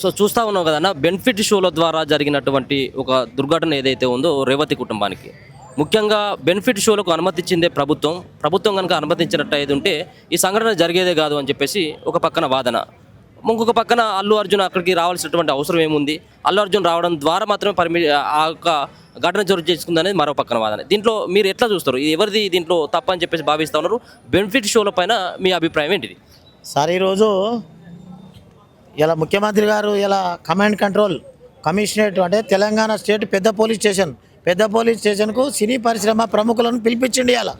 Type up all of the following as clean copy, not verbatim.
So చూస్తా ఉన్నాం కదన్న బెనిఫిట్ షోల ద్వారా జరిగినటువంటి ఒక దుర్ఘటన ఏదైతే ఉందో రేవతి కుటుంబానికి ముఖ్యంగా బెనిఫిట్ షోలకు అనుమతించిందే ప్రభుత్వం కనుక అనుమతించినట్టు అయితే ఉంటే ఈ సంఘటన జరిగేదే కాదు అని చెప్పేసి ఒక పక్కన వాదన. ఇంకొక పక్కన అల్లు అర్జున్ అక్కడికి రావాల్సినటువంటి అవసరం ఏముంది, అల్లు అర్జున్ రావడం ద్వారా మాత్రమే ఆ యొక్క ఘటన చోటు చేసుకుందనేది మరో పక్కన వాదన. దీంట్లో మీరు ఎట్లా చూస్తారు, ఇది ఎవరిది దీంట్లో తప్పని చెప్పేసి భావిస్తూ ఉన్నారు? బెనిఫిట్ షోల పైన మీ అభిప్రాయం ఏంటిది? సార్ ఈరోజు ఇలా ముఖ్యమంత్రి గారు ఇలా కమాండ్ కంట్రోల్ కమిషనరేట్ అంటే తెలంగాణ స్టేట్ పెద్ద పోలీస్ స్టేషన్కు సినీ పరిశ్రమ ప్రముఖులను పిలిపించండి. ఇలా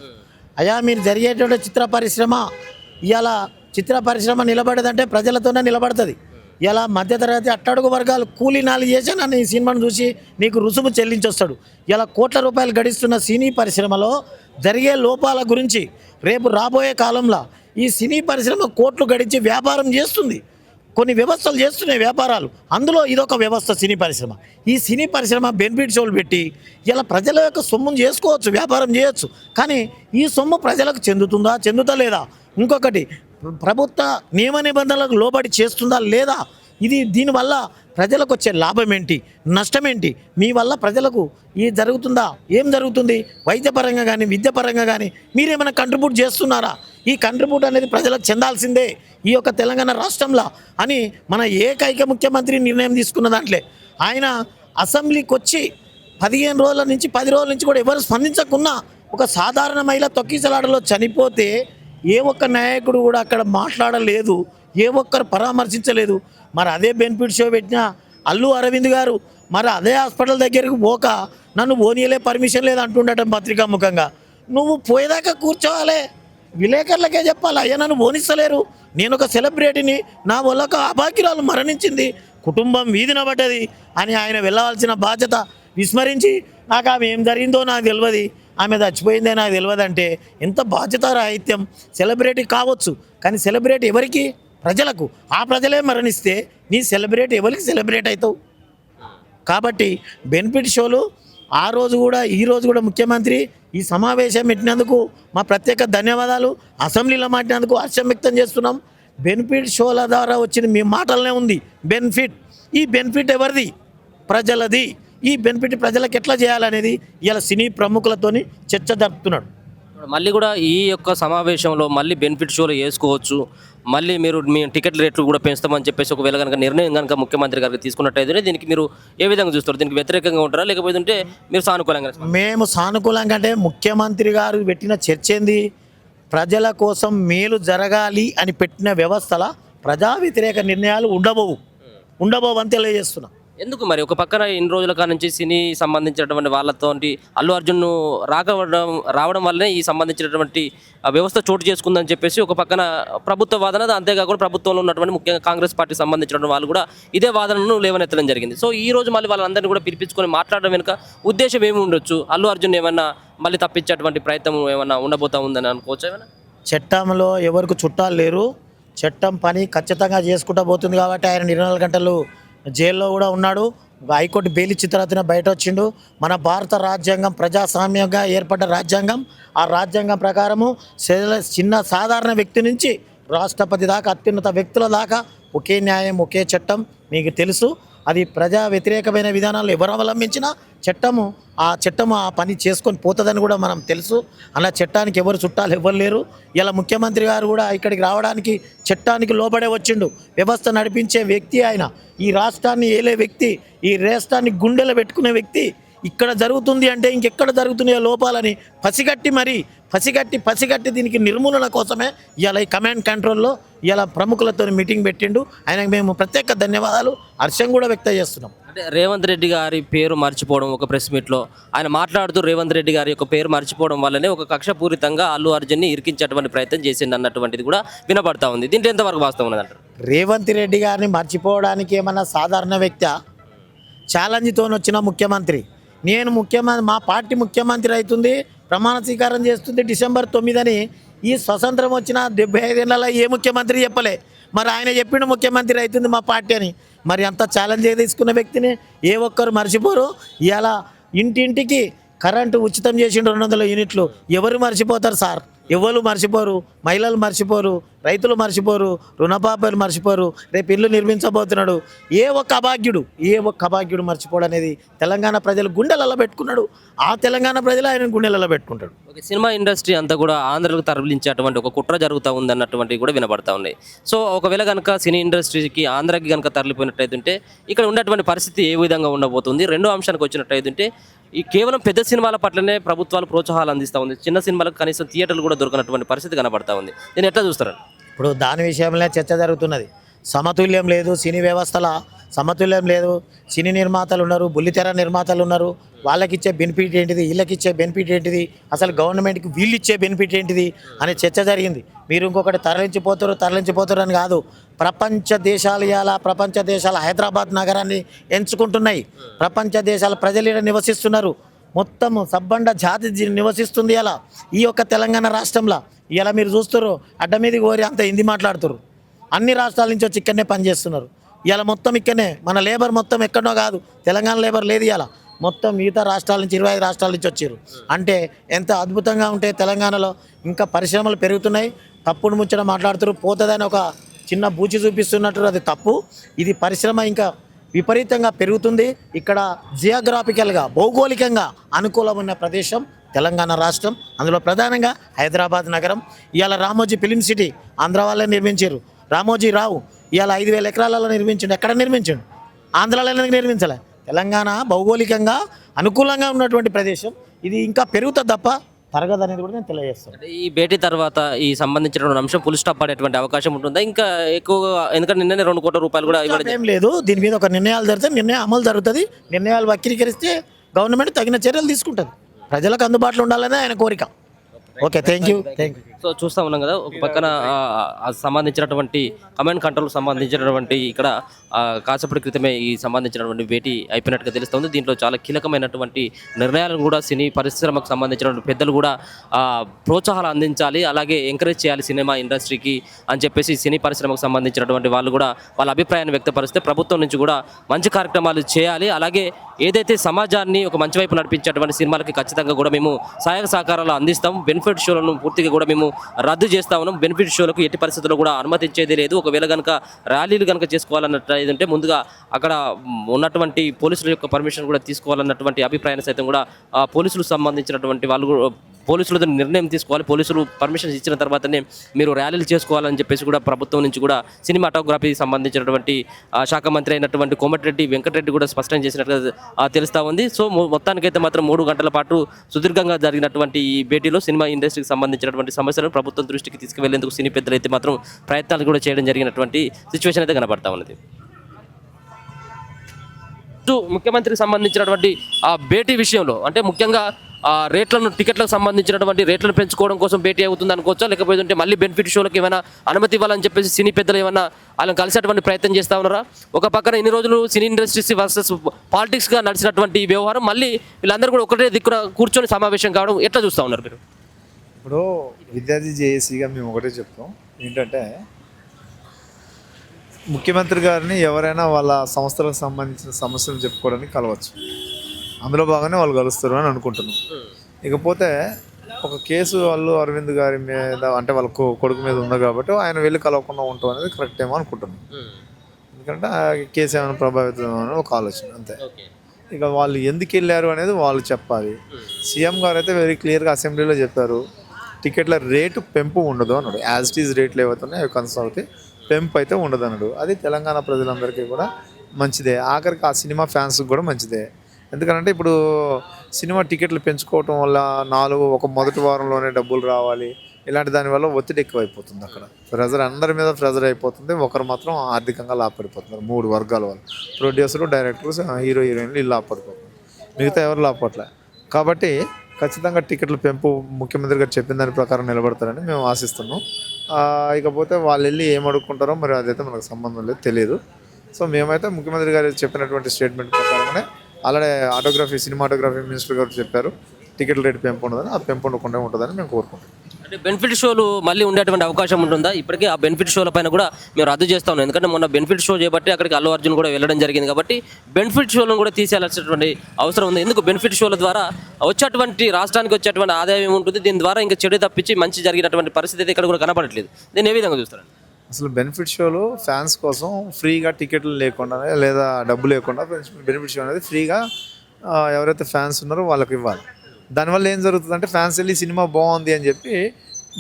అయ్యా మీరు జరిగేటువంటి చిత్ర పరిశ్రమ నిలబడేదంటే ప్రజలతోనే నిలబడుతుంది. ఇలా మధ్యతరగతి అట్టడుగు వర్గాలు కూలీ నాలు చేసి నన్ను ఈ సినిమాను చూసి నీకు రుసుము చెల్లించొస్తాడు. ఇలా కోట్ల రూపాయలు గడిస్తున్న సినీ పరిశ్రమలో జరిగే లోపాల గురించి రేపు రాబోయే కాలంలో ఈ సినీ పరిశ్రమ కోట్లు గడించి వ్యాపారం చేస్తుంది, కొన్ని వ్యవస్థలు చేస్తున్నాయి వ్యాపారాలు, అందులో ఇదొక వ్యవస్థ సినీ పరిశ్రమ. ఈ సినీ పరిశ్రమ బెనిఫిట్ షోలు పెట్టి ఇలా ప్రజల యొక్క సొమ్మును చేసుకోవచ్చు, వ్యాపారం చేయొచ్చు. కానీ ఈ సొమ్ము ప్రజలకు చెందుతా లేదా, ఇంకొకటి ప్రభుత్వ నియమ నిబంధనలకు లోబడి చేస్తుందా లేదా, దీనివల్ల ప్రజలకు వచ్చే లాభం ఏంటి, నష్టం ఏంటి, మీ వల్ల ప్రజలకు ఏం జరుగుతుంది, వైద్యపరంగా కానీ విద్యాపరంగా కానీ మీరేమైనా కంట్రిబ్యూట్ చేస్తున్నారా? ఈ కంట్రిబ్యూట్ అనేది ప్రజలకు చెందాల్సిందే ఈ యొక్క తెలంగాణ రాష్ట్రంలో అని మన ఏకైక ముఖ్యమంత్రి నిర్ణయం తీసుకున్న దాంట్లో ఆయన అసెంబ్లీకి వచ్చి 15 రోజుల నుంచి 10 రోజుల నుంచి కూడా ఎవరు స్పందించకున్నా ఒక సాధారణ మహిళ తొక్కిసలాటలో చనిపోతే ఏ ఒక్క నాయకుడు కూడా అక్కడ మాట్లాడలేదు, ఏ ఒక్కరు పరామర్శించలేదు. మరి అదే బెనిఫిట్ షో పెట్టిన అల్లు అరవింద్ గారు మరి అదే హాస్పిటల్ దగ్గరికి పోక నన్ను పోనీయలే, పర్మిషన్ లేదు అంటుండటం పత్రికా ముఖంగా. నువ్వు పోయేదాకా కూర్చోవాలి, విలేకరులకే చెప్పాలి, అయ్యా నన్ను పోనిస్తలేరు, నేను ఒక సెలబ్రిటీని, నా వల్ల ఒక అభాగ్యురాలు మరణించింది, కుటుంబం వీధిన పడ్డది అని ఆయన వెళ్ళవలసిన బాధ్యత విస్మరించి నాకు ఆమె ఏం జరిగిందో నాకు తెలియదు, ఆమె చచ్చిపోయిందే నాకు తెలియదు అంటే ఎంత బాధ్యతారాహిత్యం. సెలబ్రిటీ కావచ్చు కానీ సెలబ్రిటీ ఎవరికి? ప్రజలకు. ఆ ప్రజలే మరణిస్తే నీ సెలబ్రిటీ ఎవరికి సెలబ్రేట్ అవుతావు? కాబట్టి బెనిఫిట్ షోలు ఆ రోజు కూడా ఈ రోజు కూడా ముఖ్యమంత్రి ఈ సమావేశం పెట్టినందుకు మా ప్రత్యేక ధన్యవాదాలు. అసెంబ్లీలో మాట్లాడినందుకు హర్షం వ్యక్తం చేస్తున్నాం. బెనిఫిట్ షోల ద్వారా వచ్చిన మీ మాటలనే ఉంది ఈ బెనిఫిట్ ఎవరిది? ప్రజలది. ఈ బెనిఫిట్ ప్రజలకు ఎట్లా చేయాలనేది ఇలా సినీ ప్రముఖులతోని చర్చ జరుపుతున్నాడు. మళ్ళీ కూడా ఈ యొక్క సమావేశంలో మళ్ళీ బెనిఫిట్ షోలు వేసుకోవచ్చు, మళ్ళీ మీరు మీ టికెట్ రేట్లు కూడా పెంచుతామని చెప్పేసి ఒకవేళ కనుక నిర్ణయం కనుక ముఖ్యమంత్రి గారికి తీసుకున్నట్టయితే దీనికి మీరు ఏ విధంగా చూస్తారు? దీనికి వ్యతిరేకంగా ఉంటారా లేకపోతే మీరు సానుకూలంగా? మేము సానుకూలంగా అంటే ముఖ్యమంత్రి గారు పెట్టిన చర్చ ఏంది, ప్రజల కోసం మేలు జరగాలి అని పెట్టిన వ్యవస్థల ప్రజా వ్యతిరేక నిర్ణయాలు ఉండబోవు అని తెలియజేస్తున్నాం. ఎందుకు మరి ఒక పక్కన ఇన్ని రోజుల కాడ నుంచి సినీ సంబంధించినటువంటి వాళ్ళతోటి అల్లు అర్జున్ రావడం వల్లనే ఈ సంబంధించినటువంటి వ్యవస్థ చోటు చేసుకుందని చెప్పేసి ఒక పక్కన ప్రభుత్వ వాదన, అంతేకాకుండా ప్రభుత్వంలో ఉన్నటువంటి ముఖ్యంగా కాంగ్రెస్ పార్టీకి సంబంధించినటువంటి వాళ్ళు కూడా ఇదే వాదనను లేవనెత్తడం జరిగింది. సో ఈ రోజు మళ్ళీ వాళ్ళందరినీ కూడా పిలిపించుకొని మాట్లాడడం వెనుక ఉద్దేశం ఏమి ఉండొచ్చు? అల్లు అర్జున్ ఏమన్నా మళ్ళీ తప్పించేటువంటి ప్రయత్నం ఏమన్నా ఉండబోతా ఉందని అనుకోవచ్చు ఏమైనా? చట్టంలో ఎవరికి చుట్టాలు లేరు, చట్టం పని ఖచ్చితంగా చేసుకుంటూ పోతుంది కాబట్టి ఆయన 24 గంటలు జైల్లో కూడా ఉన్నాడు. హైకోర్టు బెయిల్ ఇచ్చిన తర్వాత బయట వచ్చిండు. మన భారత రాజ్యాంగం ప్రజాస్వామ్యంగా ఏర్పడ్డ రాజ్యాంగం. ఆ రాజ్యాంగం ప్రకారము చిన్న సాధారణ వ్యక్తి నుంచి రాష్ట్రపతి దాకా అత్యున్నత వ్యక్తుల దాకా ఒకే న్యాయం ఒకే చట్టం. మీకు తెలుసు అది ప్రజా వ్యతిరేకమైన విధానాలు ఎవరు అవలంబించినా చట్టము ఆ పని చేసుకొని పోతుందని కూడా మనం తెలుసు. అలా చట్టానికి ఎవరు చుట్టాలు ఎవరు లేరు. ఇలా ముఖ్యమంత్రి గారు కూడా ఇక్కడికి రావడానికి చట్టానికి లోబడే వచ్చిండు. వ్యవస్థ నడిపించే వ్యక్తి ఆయన, ఈ రాష్ట్రాన్ని ఏలే వ్యక్తి, ఈ రాష్ట్రాన్ని గుండెలో పెట్టుకునే వ్యక్తి. ఇక్కడ జరుగుతుంది అంటే ఇంకెక్కడ జరుగుతున్నాయో లోపాలని పసిగట్టి దీనికి నిర్మూలన కోసమే ఇలా ఈ కమాండ్ కంట్రోల్లో ఇలా ప్రముఖులతో మీటింగ్ పెట్టిండు. ఆయనకు మేము ప్రత్యేక ధన్యవాదాలు, హర్షం కూడా వ్యక్తం చేస్తున్నాం. అంటే రేవంత్ రెడ్డి గారి పేరు మర్చిపోవడం, ఒక ప్రెస్ మీట్లో ఆయన మాట్లాడుతూ రేవంత్ రెడ్డి గారి యొక్క పేరు మర్చిపోవడం వల్లనే ఒక కక్షపూరితంగా అల్లు అర్జున్ని ఇరికించేటువంటి ప్రయత్నం చేసింది అన్నటువంటిది కూడా వినపడతా ఉంది. దీంట్లో ఎంతవరకు వాస్తవం ఉన్నదంటారు? రేవంత్ రెడ్డి గారిని మర్చిపోవడానికి ఏమన్నా సాధారణ వ్యక్తి? ఛాలెంజ్తో వచ్చిన ముఖ్యమంత్రి, మా పార్టీ ముఖ్యమంత్రి అవుతుంది, ప్రమాణ స్వీకారం చేస్తుంది December 9 ఈ స్వతంత్రం వచ్చిన 75 ఏళ్ళలో ఏ ముఖ్యమంత్రి చెప్పలే. మరి ఆయన చెప్పిన ముఖ్యమంత్రి అవుతుంది మా పార్టీ అని. మరి అంత ఛాలెంజ్ తీసుకున్న వ్యక్తిని ఏ ఒక్కరు మర్చిపోరు. ఇలా ఇంటింటికి కరెంటు ఉచితం చేసిండు 200 యూనిట్లు. ఎవరు మర్చిపోతారు సార్? ఎవరు మర్చిపోరు, మహిళలు మర్చిపోరు, రైతులు మర్చిపోరు, రుణపాపలు మర్చిపోరు, రేపు ఇల్లు నిర్మించబోతున్నాడు. ఏ ఒక్క అభాగ్యుడు మర్చిపోడు అనేది తెలంగాణ ప్రజలు గుండెలలో పెట్టుకున్నాడు. ఆ తెలంగాణ ప్రజలు ఆయన గుండెలలో పెట్టుకుంటాడు. ఓకే, సినిమా ఇండస్ట్రీ అంతా కూడా ఆంధ్రలకు తరలించేటువంటి ఒక కుట్ర జరుగుతూ ఉంది అన్నటువంటివి కూడా వినబడతా ఉన్నాయి. సో ఒకవేళ కనుక సినీ ఇండస్ట్రీకి ఆంధ్రాకి కనుక తరలిపోయినట్టయితుంటే ఇక్కడ ఉన్నటువంటి పరిస్థితి ఏ విధంగా ఉండబోతుంది? రెండో అంశానికి వచ్చినట్టయితుంటే ఈ కేవలం పెద్ద సినిమాల పట్లనే ప్రభుత్వాలు ప్రోత్సాహాలు అందిస్తూ ఉంది, చిన్న సినిమాలకు కనీసం థియేటర్లు కూడా దొరకనటువంటి పరిస్థితి కనబడతా ఉంది. దీన్ని ఎట్లా చూస్తారు? ఇప్పుడు దాని విషయంలో చర్చ జరుగుతున్నది. సమతుల్యం లేదు, సినీ వ్యవస్థల సమతుల్యం లేదు. సినీ నిర్మాతలు ఉన్నారు, బుల్లితెర నిర్మాతలు ఉన్నారు. వాళ్ళకి ఇచ్చే బెనిఫిట్ ఏంటిది, వీళ్ళకి ఇచ్చే బెనిఫిట్ ఏంటిది, అసలు గవర్నమెంట్కి వీళ్ళు ఇచ్చే బెనిఫిట్ ఏంటిది అనే చర్చ జరిగింది. మీరు ఇంకొకటి తరలించిపోతారు అని కాదు. ప్రపంచ దేశాలు హైదరాబాద్ నగరాన్ని ఎంచుకుంటున్నాయి. ప్రపంచ దేశాల ప్రజలు ఈడ నివసిస్తున్నారు. మొత్తం సబ్బండ జాతి నివసిస్తుంది ఇలా ఈ యొక్క తెలంగాణ రాష్ట్రంలో. ఇలా మీరు చూస్తారు, అడ్డ మీద కోరి అంత హిందీ మాట్లాడుతారు. అన్ని రాష్ట్రాల నుంచి వచ్చి ఇక్కడనే పనిచేస్తున్నారు. ఇలా మొత్తం ఇక్కడనే మన లేబర్ మొత్తం ఎక్కడో కాదు, తెలంగాణ లేబర్ లేదు ఇలా, మొత్తం మిగతా రాష్ట్రాల నుంచి 25 రాష్ట్రాల నుంచి వచ్చారు. అంటే ఎంత అద్భుతంగా ఉంటే తెలంగాణలో ఇంకా పరిశ్రమలు పెరుగుతున్నాయి. తప్పుడు ముచ్చట మాట్లాడుతారు, పోతుందని ఒక చిన్న బూచి చూపిస్తున్నట్టు అది తప్పు. ఇది పరిశ్రమ ఇంకా విపరీతంగా పెరుగుతుంది. ఇక్కడ జియోగ్రాఫికల్గా భౌగోళికంగా అనుకూలమైన ప్రదేశం తెలంగాణ రాష్ట్రం, అందులో ప్రధానంగా హైదరాబాద్ నగరం. ఇవాళ రామోజీ ఫిలిం సిటీ ఆంధ్ర వాళ్ళే నిర్మించారు. రామోజీ రావు ఇవాళ 5,000 ఎకరాలలో నిర్మించండు. ఎక్కడ నిర్మించండు? ఆంధ్రాలో ఎందుకు నిర్మించలే? తెలంగాణ భౌగోళికంగా అనుకూలంగా ఉన్నటువంటి ప్రదేశం. ఇది ఇంకా పెరుగుతుంది తప్ప తరగదు అనేది కూడా నేను తెలియజేస్తాను. ఈ భేటీ తర్వాత ఈ సంబంధించిన అంశం ఫుల్ స్టాప్ పడేటువంటి అవకాశం ఉంటుందా? ఇంకా ఎక్కువగా, ఎందుకంటే నిన్ననే 2 కోట్ల రూపాయలు కూడా ఇవ్వడం ఏం లేదు. దీని మీద ఒక నిర్ణయాలు జరిగితే నిర్ణయం అమలు జరుగుతుంది. నిర్ణయాలు వక్రీకరిస్తే గవర్నమెంట్ తగిన చర్యలు తీసుకుంటుంది. ప్రజలకు అందుబాటులో ఉండాలనే ఆయన కోరిక. Okay, thank you. సో చూస్తూ ఉన్నాం కదా, ఒక పక్కన సంబంధించినటువంటి కమాండ్ కంట్రోల్ సంబంధించినటువంటి ఇక్కడ కాసేపటి క్రితమే ఈ సంబంధించినటువంటి భేటీ అయిపోయినట్టుగా తెలుస్తుంది. దీంట్లో చాలా కీలకమైనటువంటి నిర్ణయాలను కూడా సినీ పరిశ్రమకు సంబంధించినటువంటి పెద్దలు కూడా ప్రోత్సాహాలు అందించాలి, అలాగే ఎంకరేజ్ చేయాలి సినిమా ఇండస్ట్రీకి అని చెప్పేసి సినీ పరిశ్రమకు సంబంధించినటువంటి వాళ్ళు కూడా వాళ్ళ అభిప్రాయాన్ని వ్యక్తపరిస్తే ప్రభుత్వం నుంచి కూడా మంచి కార్యక్రమాలు చేయాలి. అలాగే ఏదైతే సమాజాన్ని ఒక మంచి వైపు నడిపించేటువంటి సినిమాలకి ఖచ్చితంగా కూడా మేము సహాయక సహకారాలు అందిస్తాం. బెనిఫిట్ షోలను పూర్తిగా కూడా మేము రద్దు చేస్తా ఉన్నాం. బెనిఫిట్ షోలకు ఎట్టి పరిస్థితుల్లో కూడా అనుమతించేది లేదు. ఒకవేళ కనుక ర్యాలీలు కనుక చేసుకోవాలన్నట్టు ఏదంటే ముందుగా అక్కడ ఉన్నటువంటి పోలీసుల యొక్క పర్మిషన్ కూడా తీసుకోవాలన్నటువంటి అభిప్రాయాన్ని సైతం కూడా పోలీసులకు సంబంధించినటువంటి వాళ్ళు పోలీసులతో నిర్ణయం తీసుకోవాలి. పోలీసులు పర్మిషన్ ఇచ్చిన తర్వాతనే మీరు ర్యాలీలు చేసుకోవాలని చెప్పేసి కూడా ప్రభుత్వం నుంచి కూడా సినిమాటోగ్రఫీకి సంబంధించినటువంటి శాఖ మంత్రి అయినటువంటి కోమటిరెడ్డి వెంకటరెడ్డి కూడా స్పష్టం చేసినట్టుగా తెలుస్తూ ఉంది. సో మొత్తానికైతే మాత్రం 3 గంటల పాటు సుదీర్ఘంగా జరిగినటువంటి ఈ భేటీలో సినిమా ఇండస్ట్రీకి సంబంధించినటువంటి సమస్యలను ప్రభుత్వం దృష్టికి తీసుకువెళ్లేందుకు సినీ పెద్దలు అయితే మాత్రం ప్రయత్నాలు కూడా చేయడం జరిగినటువంటి సిచ్యువేషన్ అయితే కనబడతా ఉన్నది. ముఖ్యమంత్రికి సంబంధించినటువంటి ఆ భేటీ విషయంలో అంటే ముఖ్యంగా టికెట్లకు సంబంధించినటువంటి రేట్లను పెంచుకోవడం కోసం భేటీ అవుతుంది అనుకోవచ్చా, లేకపోతే మళ్ళీ బెనిఫిట్ షోలకు ఏమైనా అనుమతి ఇవ్వాలని చెప్పేసి సినీ పెద్దలు ఏమైనా వాళ్ళని కలిసేటువంటి ప్రయత్నం చేస్తూ ఉన్నారా? ఒక పక్కన ఇన్ని రోజులు సినీ ఇండస్ట్రీస్ వర్సెస్ పాలిటిక్స్గా నడిచినటువంటి ఈ వ్యవహారం మళ్ళీ వీళ్ళందరూ కూడా ఒకటే దిక్కున కూర్చొని సమావేశం కావడం ఎట్లా చూస్తూ ఉన్నారు మీరు? ఇప్పుడు విద్యార్థి జేఏసీగా మేము ఒకటే చెప్తాం ఏంటంటే, ముఖ్యమంత్రి గారిని ఎవరైనా వాళ్ళ సంస్థలకు సంబంధించిన సమస్యలు చెప్పుకోవడానికి కలవచ్చు. అందులో బాగానే వాళ్ళు కలుస్తారు అని అనుకుంటున్నాం. ఇకపోతే ఒక కేసు వాళ్ళు అరవింద్ గారి మీద అంటే వాళ్ళ కొడుకు మీద ఉంది కాబట్టి ఆయన వెళ్ళి కలవకుండా ఉంటాం అనేది కరెక్ట్ ఏమో అనుకుంటున్నాం. ఎందుకంటే ఆ కేసు ఏమైనా ప్రభావితం అని ఒక ఆలోచన అంతే. ఇక వాళ్ళు ఎందుకు వెళ్ళారు అనేది వాళ్ళు చెప్పాలి. సీఎం గారు అయితే వెరీ క్లియర్గా అసెంబ్లీలో చెప్పారు, టికెట్ల రేటు పెంపు ఉండదు అన్నాడు. యాజ్ ఇట్ ఈజ్ రేట్లు ఏవైతున్నాయి అవి కొనసాగుతాయి, పెంపు అయితే ఉండదు అన్నాడు. అది తెలంగాణ ప్రజలందరికీ కూడా మంచిదే, ఆఖరికి ఆ సినిమా ఫ్యాన్స్కి కూడా మంచిదే. ఎందుకంటే ఇప్పుడు సినిమా టికెట్లు పెంచుకోవటం వల్ల ఒక మొదటి వారంలోనే డబ్బులు రావాలి, ఇలాంటి దానివల్ల ఒత్తిడి ఎక్కువైపోతుంది. అక్కడ ప్రెజర్ అందరి మీద ప్రెజర్ అయిపోతుంది. ఒకరు మాత్రం ఆర్థికంగా లాభపడిపోతున్నారు. 3 వర్గాల వాళ్ళు, ప్రొడ్యూసరు, డైరెక్టర్స్, హీరో హీరోయిన్లు వీళ్ళు లాభపడిపోతున్నారు, మిగతా ఎవరు లాభపడలే. కాబట్టి ఖచ్చితంగా టికెట్ల పెంపు ముఖ్యమంత్రి గారు చెప్పిన దాని ప్రకారం నిలబడతారని మేము ఆశిస్తున్నాం. ఇకపోతే వాళ్ళు వెళ్ళి ఏం అడుక్కుంటారో మరి అదైతే మనకు సంబంధం లేదు, తెలియదు. సో మేమైతే ముఖ్యమంత్రి గారు చెప్పినటువంటి స్టేట్మెంట్ ప్రకారంగానే ఆల్రెడీ సినిమాటోగ్రఫీ మినిస్టర్ గారు చెప్పారు టికెట్ల రేటు పెంపు ఉండదని, ఆ పెంపు ఉండకుండా ఉంటుందని మేము కోరుకుంటాం. అంటే బెనిఫిట్ షోలు మళ్ళీ ఉండేటువంటి అవకాశం ఉంటుందా? ఇప్పటికీ ఆ బెనిఫిట్ షోల పైన కూడా మేము రద్దు చేస్తా ఉన్నాం. ఎందుకంటే మొన్న బెనిఫిట్ షో చేయబట్టి అక్కడికి అల్లు అర్జున్ కూడా వెళ్ళడం జరిగింది కాబట్టి బెనిఫిట్ షోలను కూడా తీసేయాల్సినటువంటి అవసరం ఉంది. ఎందుకు బెనిఫిట్ షోల ద్వారా వచ్చేటువంటి రాష్ట్రానికి వచ్చేటువంటి ఆదాయం ఏముంటుంది, దీని ద్వారా ఇంకా చెడు తప్పించి మంచి జరిగినటువంటి పరిస్థితి అయితే ఇక్కడ కూడా కనపడట్లేదు. దీన్ని ఏ విధంగా చూస్తారండి? అసలు బెనిఫిట్ షోలు ఫ్యాన్స్ కోసం ఫ్రీగా టికెట్లు లేకుండా లేదా డబ్బు లేకుండా బెనిఫిట్ షో అనేది ఫ్రీగా ఎవరైతే ఫ్యాన్స్ ఉన్నారో వాళ్ళకి ఇవ్వాలి. దానివల్ల ఏం జరుగుతుందంటే ఫ్యాన్స్ వెళ్ళి సినిమా బాగుంది అని చెప్పి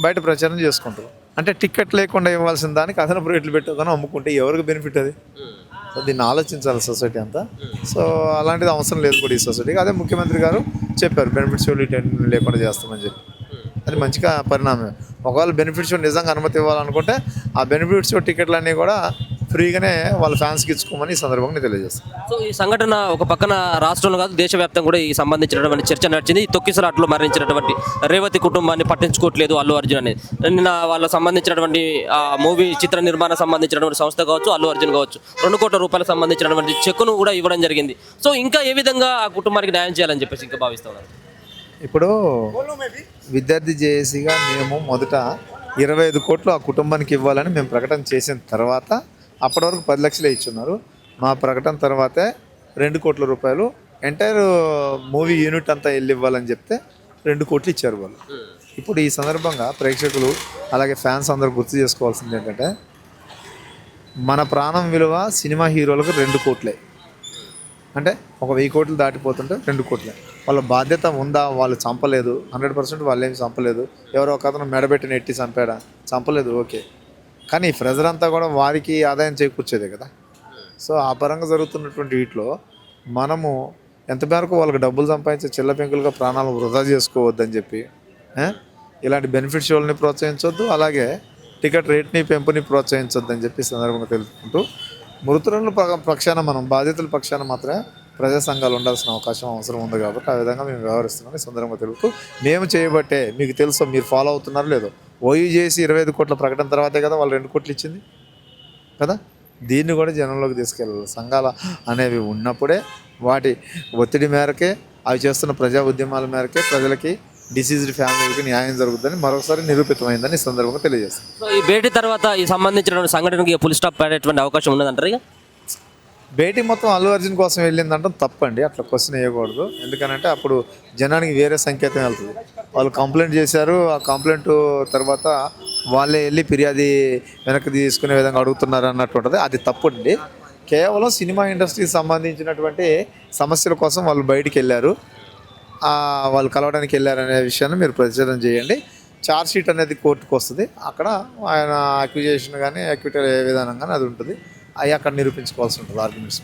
బయట ప్రచారం చేసుకుంటారు. అంటే టికెట్ లేకుండా ఇవ్వాల్సిన దానికి అదనపు రేట్లు పెట్టుకొని అమ్ముకుంటే ఎవరికి బెనిఫిట్ అది? సో దీన్ని ఆలోచించాలి సొసైటీ అంతా. సో అలాంటిది అవసరం లేదు కూడా ఈ సొసైటీకి. అదే ముఖ్యమంత్రి గారు చెప్పారు బెనిఫిట్ షోలు లేకుండా చేస్తామని చెప్పి. అది మంచిగా పరిణామం. ఒకవేళ బెనిఫిట్ షో నిజంగా అనుమతి ఇవ్వాలనుకుంటే ఆ బెనిఫిట్ షో టికెట్లన్నీ కూడా ఫ్రీగానే వాళ్ళ ఫ్యాన్స్కి ఇచ్చుకోమని ఈ సందర్భంగా తెలియజేస్తాను. సో ఈ సంఘటన ఒక పక్కన రాష్ట్రంలో కాదు దేశవ్యాప్తంగా కూడా ఈ సంబంధించినటువంటి చర్చ నడిచింది. ఈ తొక్కిసలాట్లో మరణించినటువంటి రేవతి కుటుంబాన్ని పట్టించుకోవట్లేదు అల్లు అర్జున్ అనేది. నిన్న వాళ్ళకి సంబంధించినటువంటి మూవీ చిత్ర నిర్మాణ సంబంధించినటువంటి సంస్థ కావచ్చు, అల్లు అర్జున్ కావచ్చు, 2 కోట్ల రూపాయలకు సంబంధించినటువంటి చెక్కును కూడా ఇవ్వడం జరిగింది. సో ఇంకా ఏ విధంగా ఆ కుటుంబానికి న్యాయం చేయాలని చెప్పేసి ఇంకా భావిస్తా ఉన్నారు. ఇప్పుడు విద్యార్థి జేఏసీగా మేము మొదట 25 కోట్లు ఆ కుటుంబానికి ఇవ్వాలని మేము ప్రకటన చేసిన తర్వాత అప్పటి వరకు 10 లక్షలే ఇచ్చున్నారు. మా ప్రకటన తర్వాతే 2 కోట్ల రూపాయలు ఎంటైర్ మూవీ యూనిట్ అంతా వెళ్ళి ఇవ్వాలని చెప్తే 2 కోట్లు ఇచ్చారు వాళ్ళు. ఇప్పుడు ఈ సందర్భంగా ప్రేక్షకులు అలాగే ఫ్యాన్స్ అందరూ గుర్తు చేసుకోవాల్సింది ఏంటంటే మన ప్రాణం విలువ సినిమా హీరోలకు 2 కోట్లే. అంటే ఒక 1000 కోట్లు దాటిపోతుంటే 2 కోట్లే. వాళ్ళ బాధ్యత ఉందా? వాళ్ళు చంపలేదు, 100% వాళ్ళు ఏమి చంపలేదు. ఎవరో ఒక అతను మెడబెట్టి నెట్టి చంపాడా? చంపలేదు, ఓకే. కానీ ఈ ప్రెజర్ అంతా కూడా వారికి ఆదాయం చేకూర్చేదే కదా. సో ఆ పరంగా జరుగుతున్నటువంటి వీటిలో మనము ఎంత మేరకు వాళ్ళకి డబ్బులు సంపాదించే చిల్ల పెంకులుగా ప్రాణాలు వృధా చేసుకోవద్దని చెప్పి ఇలాంటి బెనిఫిట్ షోల్ని ప్రోత్సహించొద్దు, అలాగే టికెట్ రేట్ని పెంపుని ప్రోత్సహించొద్దని చెప్పి సందర్భంగా తెలుసుకుంటూ మృతుల పక్షాన మనం బాధితుల పక్షాన మాత్రమే ప్రజా సంఘాలు ఉండాల్సిన అవసరం ఉంది కాబట్టి ఆ విధంగా మేము వ్యవహరిస్తున్నాం. ఈ సందర్భంగా తెలుపుతూ మేము చేయబట్టే మీకు తెలుసో మీరు ఫాలో అవుతున్నారో లేదో, ఓయూ చేసి 25 కోట్ల ప్రకటన తర్వాతే కదా వాళ్ళు 2 కోట్లు ఇచ్చింది కదా. దీన్ని కూడా జనంలోకి తీసుకెళ్ళాలి. సంఘాలు అనేవి ఉన్నప్పుడే వాటి ఒత్తిడి మేరకే అవి చేస్తున్న ప్రజా ఉద్యమాల మేరకే ప్రజలకి డిసీజ్డ్ ఫ్యామిలీకి న్యాయం జరుగుతుందని మరొకసారి నిరూపితమైందని ఈ సందర్భంగా తెలియజేస్తాం. సో ఈ భేటీ తర్వాత ఈ సంబంధించిన సంఘటనకి ఫుల్ స్టాప్ పడేటువంటి అవకాశం ఉన్నదంటారు. ఇక భేటీ మొత్తం అల్లు అర్జున్ కోసం వెళ్ళిందంటే తప్పండి, అట్లా క్వశ్చన్ వేయకూడదు. ఎందుకనంటే అప్పుడు జనానికి వేరే సంకేతం వెళ్తుంది. వాళ్ళు కంప్లైంట్ చేశారు, ఆ కంప్లైంట్ తర్వాత వాళ్ళే వెళ్ళి ఫిర్యాదు వెనక్కి తీసుకునే విధంగా అడుగుతున్నారు అన్నట్టు ఉంటుంది. అది తప్పండి. కేవలం సినిమా ఇండస్ట్రీకి సంబంధించినటువంటి సమస్యల కోసం వాళ్ళు బయటికి వెళ్ళారు, వాళ్ళు కలవడానికి వెళ్ళారనే విషయాన్ని మీరు ప్రచారం చేయండి. ఛార్జ్ షీట్ అనేది కోర్టుకు వస్తుంది. అక్కడ ఆయన అక్విజేషన్ కానీ అక్విటల్ ఏ విధానం కానీ అది ఉంటుంది. అవి అక్కడ నిరూపించుకోవాల్సి ఉంటుంది ఆర్గ్యుమెంట్స్.